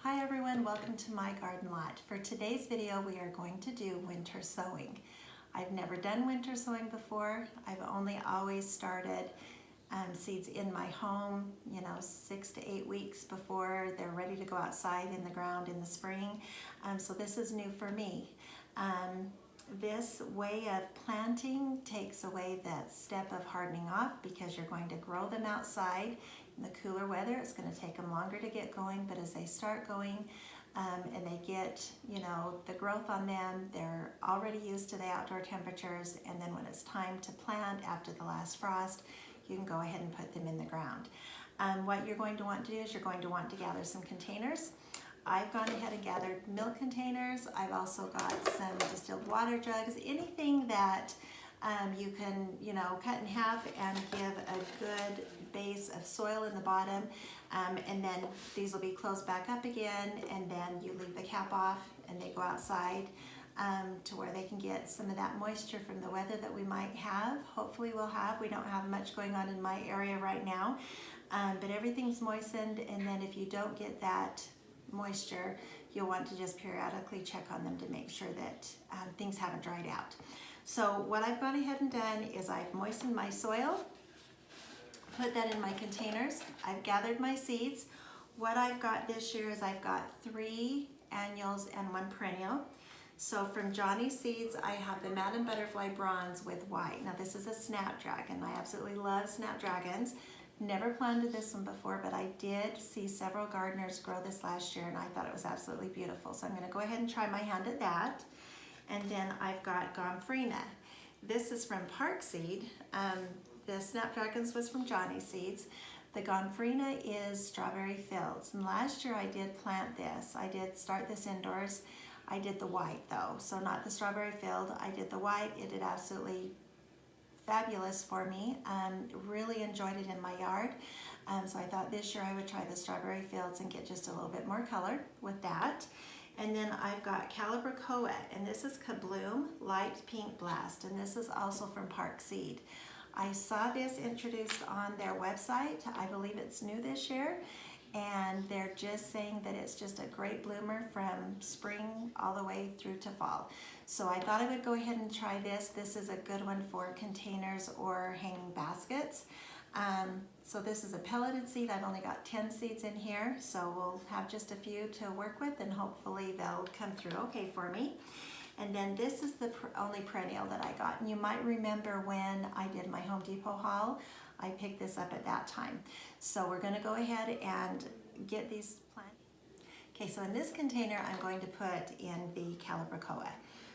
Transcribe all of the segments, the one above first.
Hi everyone, welcome to my garden lot. For today's video we are going to do winter sowing. I've never done winter sowing before. I've only always started seeds in my home, 6 to 8 weeks before they're ready to go outside in the ground in the spring. So this is new for me. This way of planting takes away that step of hardening off because you're going to grow them outside. In the cooler weather, it's going to take them longer to get going, but as they start going and they get, the growth on them, they're already used to the outdoor temperatures, and then when it's time to plant after the last frost, you can go ahead and put them in the ground. What you're going to want to do is you're going to want to gather some containers. I've gone ahead and gathered milk containers. I've also got some distilled water jugs, anything that you can, cut in half and give a good base of soil in the bottom. And then these will be closed back up again, and then you leave the cap off and they go outside to where they can get some of that moisture from the weather that we might have. Hopefully we'll have. We don't have much going on in my area right now, but everything's moistened, and then if you don't get that moisture, you'll want to just periodically check on them to make sure that things haven't dried out. So what I've gone ahead and done is I've moistened my soil, put that in my containers. I've gathered my seeds. What I've got this year is I've got 3 annuals and 1 perennial. So from Johnny's Seeds, I have the Madam Butterfly Bronze with white. Now this is a Snapdragon. I absolutely love Snapdragons. Never planted this one before, but I did see several gardeners grow this last year and I thought it was absolutely beautiful. So I'm going to go ahead and try my hand at that. And then I've got Gomphrena. This is from Park Seed. The Snapdragons was from Johnny's Seeds. The Gomphrena is Strawberry Fields. And last year I did plant this. I did start this indoors. I did the white though, so not the Strawberry Field. I did the white. It did absolutely fabulous for me. Really enjoyed it in my yard. So I thought this year I would try the Strawberry Fields and get just a little bit more color with that. And then I've got Calibrachoa, and this is Kabloom Light Pink Blast, and this is also from Park Seed. I saw this introduced on their website. I believe it's new this year, and they're just saying that it's just a great bloomer from spring all the way through to fall. So I thought I would go ahead and try this. This is a good one for containers or hanging baskets. So this is a pelleted seed. I've only got 10 seeds in here, so we'll have just a few to work with, and hopefully they'll come through okay for me. And then this is the only perennial that I got. And you might remember when I did my Home Depot haul, I picked this up at that time. So we're going to go ahead and get these planted. Okay, so in this container I'm going to put in the Calibrachoa.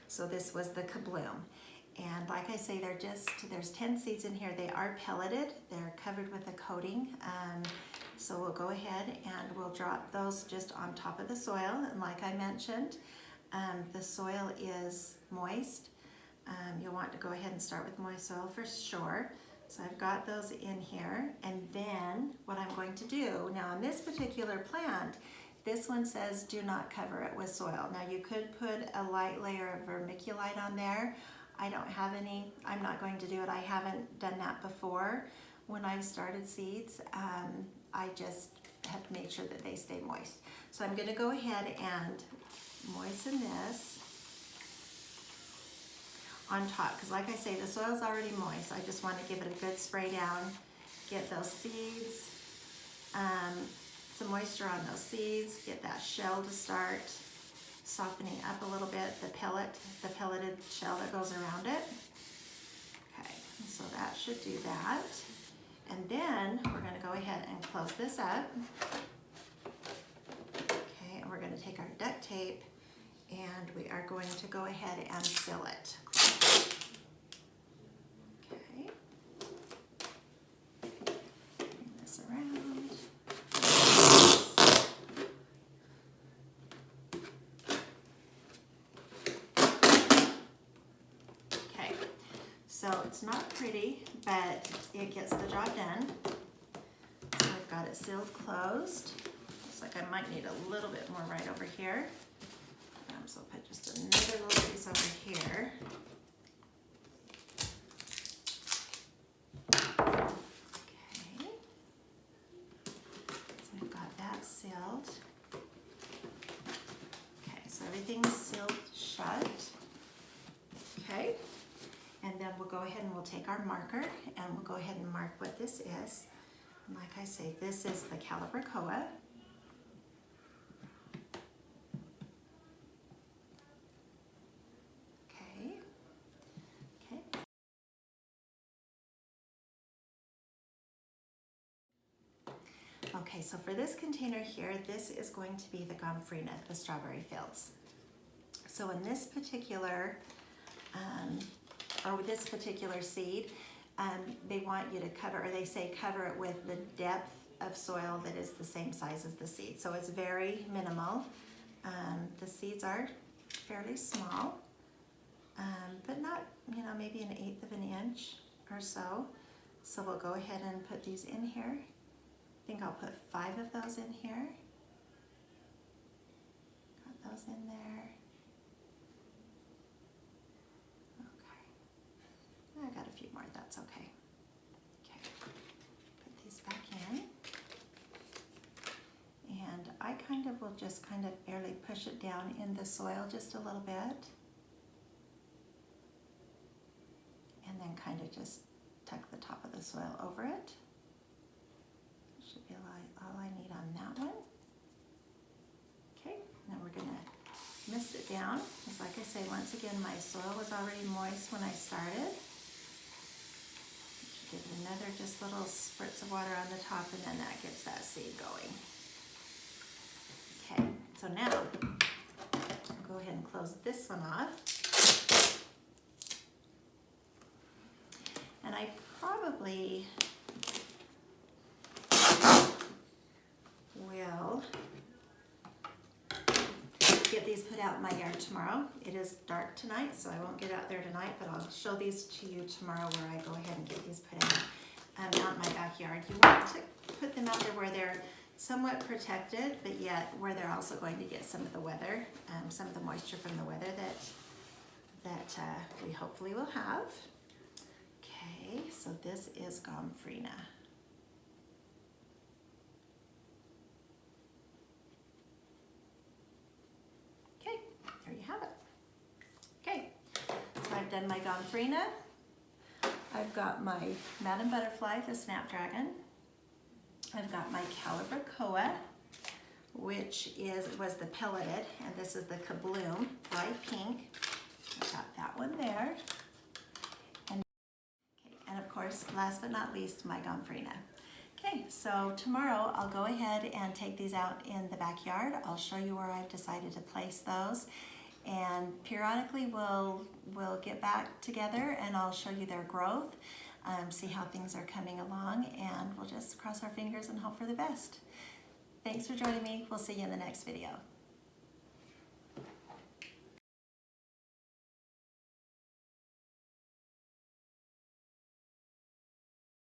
So this was the Kabloom. And like I say, there's 10 seeds in here. They are pelleted. They're covered with a coating. So we'll go ahead and we'll drop those just on top of the soil. And like I mentioned, the soil is moist. You'll want to go ahead and start with moist soil for sure. So I've got those in here. And then what I'm going to do, now on this particular plant, this one says do not cover it with soil. Now you could put a light layer of vermiculite on there. I don't have any. I'm not going to do it. I haven't done that before when I've started seeds. I just have to make sure that they stay moist. So I'm going to go ahead and moisten this on top, because like I say, the soil's already moist. I just want to give it a good spray down, get those seeds, some moisture on those seeds, get that shell to start softening up a little bit, the pelleted shell that goes around it. Okay, so that should do that. And then we're going to go ahead and close this up. Okay, and we're going to take our duct tape and we are going to go ahead and seal it. Okay, bring this around. So it's not pretty, but it gets the job done. So I've got it sealed closed. Looks like I might need a little bit more right over here. So I'll put just another little piece over here. Okay. So I've got that sealed. So everything's sealed shut. Okay, and then we'll go ahead and we'll take our marker and we'll go ahead and mark what this is. And like I say, this is the Calibrachoa. Okay. Okay. Okay, so for this container here, this is going to be the Gomphrena, the strawberry fields. So in this particular, or with this particular seed, they want you to cover, or they say cover it with the depth of soil that is the same size as the seed. So it's very minimal. The seeds are fairly small, but not, you know, maybe 1/8 of an inch or so. So we'll go ahead and put these in here. I think I'll put 5 of those in here. Got those in there. Okay. I got a few more, that's okay. Okay, put these back in. And I kind of will just kind of barely push it down in the soil just a little bit. And then kind of just tuck the top of the soil over it. Should be all I need on that one. Okay, now we're gonna mist it down. Because like I say, once again, my soil was already moist when I started. Give it another just little spritz of water on the top, and then that gets that seed going. Okay, so now I'll go ahead and close this one off. And I probably will get these put out in my yard tomorrow. It is dark tonight, so I won't get out there tonight, but I'll show these to you tomorrow where I go ahead and get these put out in my backyard. You want to put them out there where they're somewhat protected, but yet where they're also going to get some of the weather, some of the moisture from the weather that we hopefully will have. Okay, so this is Gomphrena. Okay, there you have it. Okay, so I've done my Gomphrena. I've got my Madam Butterfly, the Snapdragon. I've got my Calibrachoa, which was the pelleted, and this is the Kabloom, bright pink. I've got that one there. And of course, last but not least, my Gomphrena. Okay, so tomorrow I'll go ahead and take these out in the backyard. I'll show you where I've decided to place those. And periodically we'll get back together and I'll show you their growth, see how things are coming along, and we'll just cross our fingers and hope for the best. Thanks for joining me. We'll see you in the next video.